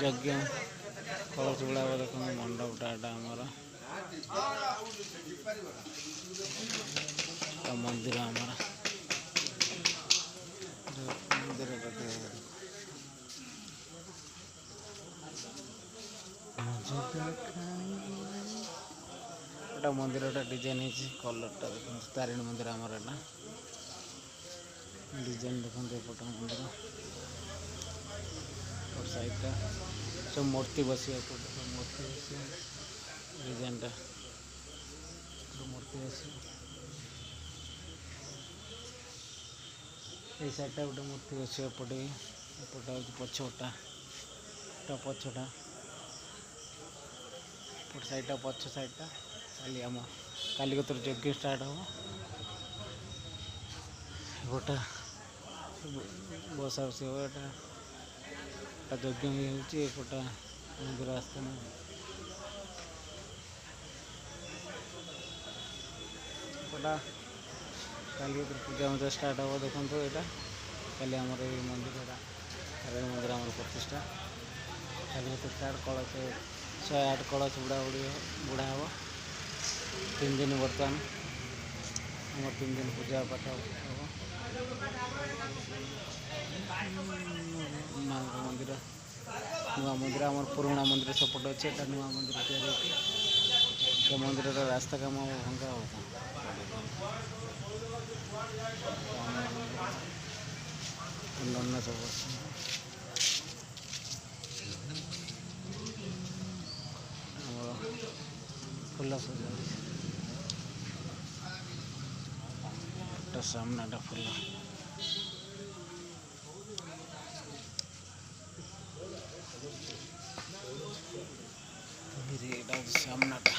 यज्ञ कलश गुड़ा देख मंडपटा आमर मंदिर आमर मंदिर मंदिर डिजाइन कलरटा देख तारिणी मंदिर आमर एटा डिजाइन देखते एपट मंदिर और साइडटा सब मूर्ति बस मूर्ति बस डिजाइनटा मूर्ति बस ये साइडटा गोटे मूर्ति बस एपटे एपटा हूँ पछटा पछटा एपट साइडटा पछ साइडटा काली आम काली कतर यज्ञ स्टार्ट हम गोटा बसा बसी हम एटा यज्ञ भी होटा मंदिर आस्थान एपटा काली पूजा मजा स्टार्ट हम देखो यहाँ काली आमर ये मंदिर तारिणी मंदिर आम प्रतिष्ठा काली स्टार्ट कलश 108 कलश बुड़ा बुड़ा हम 3 दिन बर्तमान आम 3 दिन पूजा पाठ हम माँ मंदिर नुआ मंदिर आम पुराणा मंदिर सपोर्ट अच्छे नुआ मंदिर तैयारी मंदिर रास्ता काम भंगा हो सब फुल सजा सामना फुल सामनाटा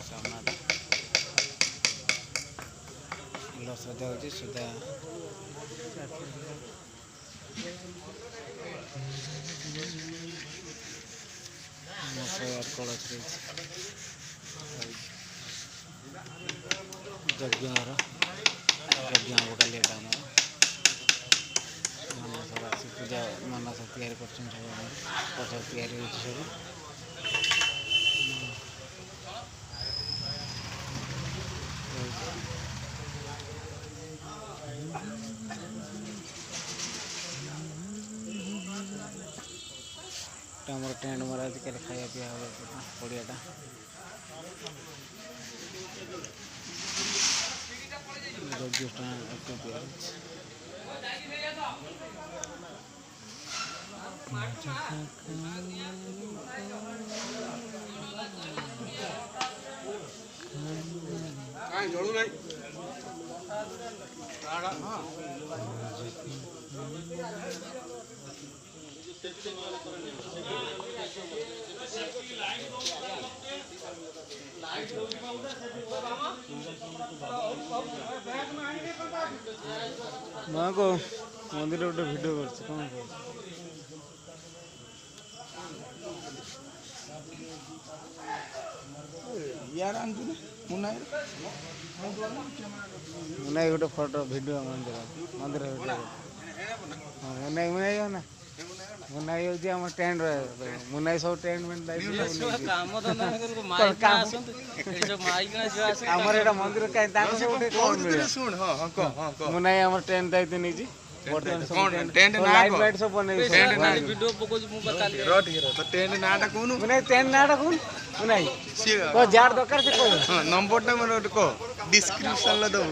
सामनाटा फुल सजा हो सुधा 108 कलश रही यज्ञ यज्ञ हम कल सब आस पूजा मानस तैयारी कर सब प्रसाद तैयारी हो सब आमर टेंट मरा कल खाया पिया पड़ियाटा जोड़ू नहीं माँ को मंदिर गोटे भिडियो कर यार मुनाई गोटे फोटो भिडियो मंदिर मंदिर मुनाई मुनाई ना मुनाई हूँ आम टेंट मुनाई सब टेंट आमर एटा मंदिर कहीं मुनाई आम टेंट दायित्व नहीं लाइट सब बन जार दरकार से नंबर डिस्क्रिप्शन दो